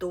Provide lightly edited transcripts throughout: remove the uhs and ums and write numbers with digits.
2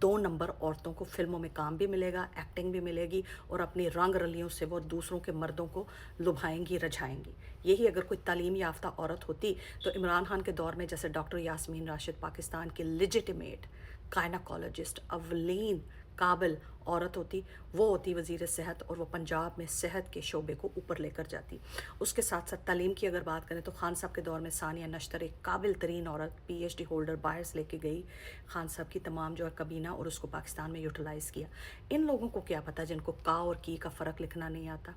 2 number عورتوں کو فلموں میں کام بھی ملے گا، ایکٹنگ بھی ملے گی، اور اپنی رنگ رلیوں سے وہ دوسروں کے مردوں کو لبھائیں گی، رجھائیں گی۔ یہی اگر کوئی تعلیم یافتہ عورت ہوتی تو عمران خان کے دور میں جیسے ڈاکٹر یاسمین راشد پاکستان کی لیجیٹیمیٹ گائناکالوجسٹ اولین قابل عورت ہوتی، وہ ہوتی وزیر صحت، اور وہ پنجاب میں صحت کے شعبے کو اوپر لے کر جاتی۔ اس کے ساتھ ساتھ تعلیم کی اگر بات کریں تو خان صاحب کے دور میں ثانیہ نشتر ایک قابل ترین عورت، پی ایچ ڈی ہولڈر، باہر سے لے کے گئی خان صاحب کی تمام جو ہے کابینہ، اور اس کو پاکستان میں یوٹیلائز کیا۔ ان لوگوں کو کیا پتہ جن کو کا اور کی کا فرق لکھنا نہیں آتا،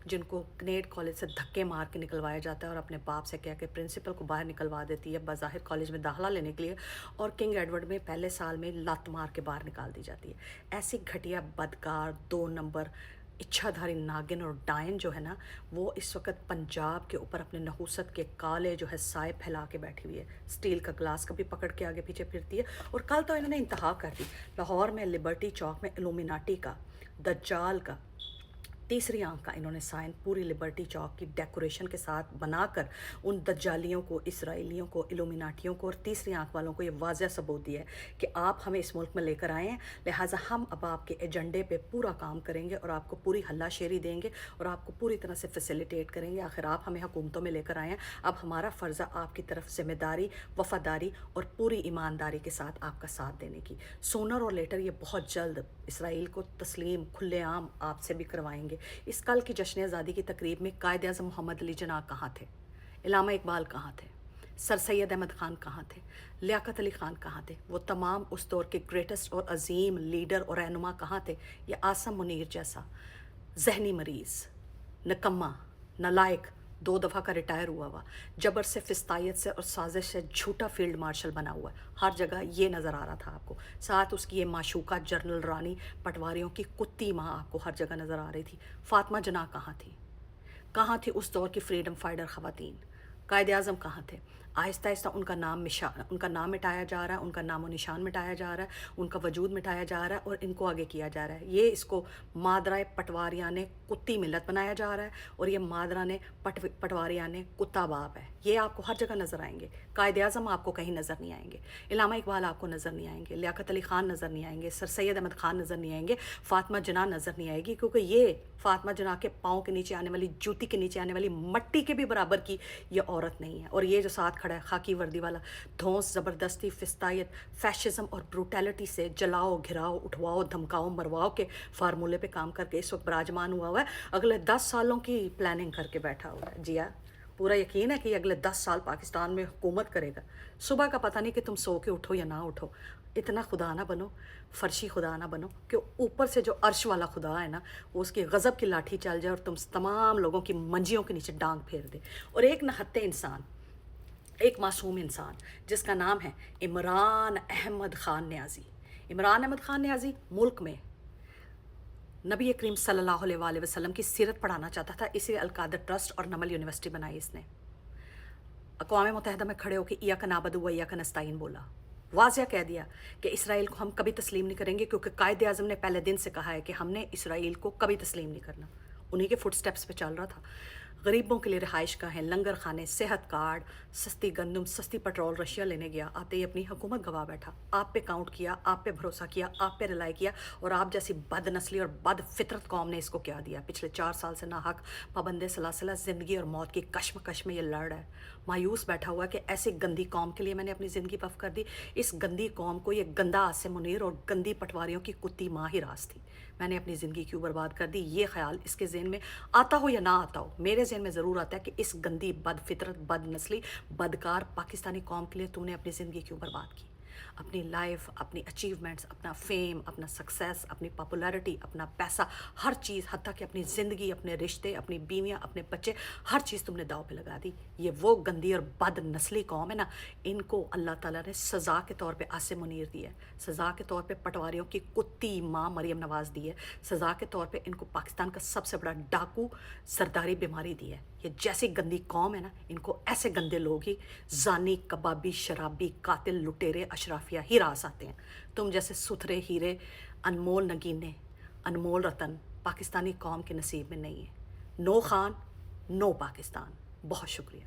جن کو کنیڈ کالج سے دھکے مار کے نکلوایا جاتا ہے اور اپنے باپ سے کہہ کے پرنسپل کو باہر نکلوا دیتی ہے بظاہر کالج میں داخلہ لینے کے لیے، اور کنگ ایڈورڈ میں پہلے سال میں لت مار کے باہر نکال دی جاتی ہے۔ ایسی گھٹیا، بدکار، 2 نمبر، اچھا دھاری ناگن اور ڈائن جو ہے نا، وہ اس وقت پنجاب کے اوپر اپنے نحوست کے کالے جو ہے سائے پھیلا کے بیٹھی ہوئی ہے، سٹیل کا گلاس کبھی پکڑ کے آگے پیچھے پھرتی ہے۔ اور کل تو انہوں نے انتہا کر دی، لاہور میں لبرٹی چوک میں الومیناٹی کا، دجال کا، تیسری آنکھ کا انہوں نے سائن پوری لبرٹی چوک کی ڈیکوریشن کے ساتھ بنا کر ان دجالیوں کو، اسرائیلیوں کو، الومیناٹیوں کو اور تیسری آنکھ والوں کو یہ واضح ثبوت دیا ہے کہ آپ ہمیں اس ملک میں لے کر آئے ہیں، لہٰذا ہم اب آپ کے ایجنڈے پہ پورا کام کریں گے اور آپ کو پوری ہلا شیری دیں گے اور آپ کو پوری طرح سے فیسیلیٹیٹ کریں گے۔ آخر آپ ہمیں حکومتوں میں لے کر آئے ہیں، اب ہمارا فرض ہے آپ کی طرف ذمہ داری، وفاداری اور پوری ایمانداری کے ساتھ آپ کا ساتھ دینے کی۔ سونر اور لیٹر یہ بہت جلد اسرائیل کو تسلیم کھلے عام آپ سے بھی کروائیں گے۔ اس کل کی جشن آزادی کی تقریب میں قائد اعظم محمد علی جناح کہاں تھے؟ علامہ اقبال کہاں تھے؟ سر سید احمد خان کہاں تھے؟ لیاقت علی خان کہاں تھے؟ وہ تمام اس دور کے گریٹسٹ اور عظیم لیڈر اور رہنما کہاں تھے؟ یہ آسم منیر جیسا ذہنی مریض، نکما، نالائق، 2 دفعہ کا ریٹائر ہوا جبر سے، فستائیت سے اور سازش سے جھوٹا فیلڈ مارشل بنا ہوا ہے، ہر جگہ یہ نظر آ رہا تھا آپ کو۔ ساتھ اس کی یہ معشوقہ جنرل رانی پٹواریوں کی کتی ماں آپ کو ہر جگہ نظر آ رہی تھی۔ فاطمہ جناح کہاں تھی؟ کہاں تھی اس دور کی فریڈم فائٹر خواتین؟ قائد اعظم کہاں تھے؟ آہستہ آہستہ ان کا نام مٹایا جا رہا ہے، ان کا نام و نشان مٹایا جا رہا ہے، ان کا وجود مٹایا جا رہا ہے اور ان کو آگے کیا جا رہا ہے۔ یہ اس کو مادرائے پٹواریاں کتی ملت بنایا جا رہا ہے اور یہ مادرہ پٹواریاں کتا باپ ہے۔ یہ آپ کو ہر جگہ نظر آئیں گے۔ قائد اعظم آپ کو کہیں نظر نہیں آئیں گے، علامہ اقبال آپ کو نظر نہیں آئیں گے، لیاقت علی خان نظر نہیں آئیں گے، سر سید احمد خان نظر نہیں آئیں گے، فاطمہ جناح نظر نہیں آئے گی، کیونکہ یہ فاطمہ جناح کے پاؤں کے نیچے آنے والی، جوتی کے نیچے آنے والی مٹی کے بھی برابر کی یہ عورت نہیں ہے۔ اور یہ جو ساتھ کھڑا ہے خاکی وردی والا، دھونس، زبردستی، فستائیت، فیشزم اور بروٹیلٹی سے جلاؤ، گھراؤ، اٹھواؤ، دھمکاؤ، مرواؤ کے فارمولے پہ کام کر کے اس وقت براجمان ہوا ہے، اگلے 10 سالوں کی پلاننگ کر کے بیٹھا ہوا ہے۔ جی ہاں، پورا یقین ہے کہ یہ اگلے 10 سال پاکستان میں حکومت کرے گا۔ صبح کا پتہ نہیں کہ تم سو کے اٹھو یا نہ اٹھو۔ اتنا خدا نہ بنو، فرشی خدا نہ بنو کہ اوپر سے جو عرش والا خدا ہے نا، وہ اس کی غضب کی لاٹھی چل جائے اور تم تمام لوگوں کی منجیوں کے نیچے ڈانگ پھیر دے۔ اور ایک نہتے انسان، ایک معصوم انسان جس کا نام ہے عمران احمد خان نیازی۔ عمران احمد خان نیازی ملک میں نبی کریم صلی اللہ علیہ وآلہ وسلم کی سیرت پڑھانا چاہتا تھا، اسی لیے القادر ٹرسٹ اور نمل یونیورسٹی بنائی اس نے۔ اقوام متحدہ میں کھڑے ہو کے ایاک نعبد و ایاک نستعین بولا، واضح کہہ دیا کہ اسرائیل کو ہم کبھی تسلیم نہیں کریں گے، کیونکہ قائد اعظم نے پہلے دن سے کہا ہے کہ ہم نے اسرائیل کو کبھی تسلیم نہیں کرنا۔ انہی کے فٹ سٹیپس پہ چل رہا تھا۔ غریبوں کے لیے رہائش گاہیں، لنگر خانے، صحت کارڈ، سستی گندم، سستی پٹرول رشیا لینے گیا، آتے ہی اپنی حکومت گوا بیٹھا۔ آپ پہ کاؤنٹ کیا، آپ پہ بھروسہ کیا، آپ پہ رلائی کیا، اور آپ جیسی بد نسلی اور بد فطرت قوم نے اس کو کیا دیا۔ پچھلے 4 سال سے ناحق پابند سلاسلہ زندگی اور موت کی کشمکش میں یہ لڑ رہا ہے، مایوس بیٹھا ہوا ہے کہ ایسی گندی قوم کے لیے میں نے اپنی زندگی وقف کر دی۔ اس گندی قوم کو، یہ گندا آسم منیر اور گندی پٹواریوں کی کتی ماں ہی راس تھی، میں نے اپنی زندگی کیوں برباد کر دی؟ یہ خیال اس کے ذہن میں آتا ہو یا نہ آتا ہو، میرے ذہن میں ضرور آتا ہے کہ اس گندی بد فطرت، بد نسلی، بدکار پاکستانی قوم کے لیے تم نے اپنی زندگی کیوں برباد کی؟ اپنی لائف، اپنی اچیومنٹس، اپنا فیم، اپنا سکسیس، اپنی پاپولیرٹی، اپنا پیسہ، ہر چیز، حتیٰ کہ اپنی زندگی، اپنے رشتے، اپنی بیویاں، اپنے بچے، ہر چیز تم نے داؤ پہ لگا دی۔ یہ وہ گندی اور بد نسلی قوم ہے نا، ان کو اللہ تعالیٰ نے سزا کے طور پہ آسم منیر دی ہے، سزا کے طور پہ پٹواریوں کی کتی ماں مریم نواز دی ہے، سزا کے طور پہ ان کو پاکستان کا سب سے بڑا ڈاکو سرداری بیماری دی ہے۔ یہ جیسی گندی قوم ہے نا، ان کو ایسے گندے لوگ ہی، زانی، کبابی، شرابی، قاتل، لٹیرے، اشرافیہ ہی راس آتے ہیں۔ تم جیسے ستھرے ہیرے، انمول نگینے، انمول رتن پاکستانی قوم کے نصیب میں نہیں ہے۔ نو خان، نو پاکستان۔ بہت شکریہ۔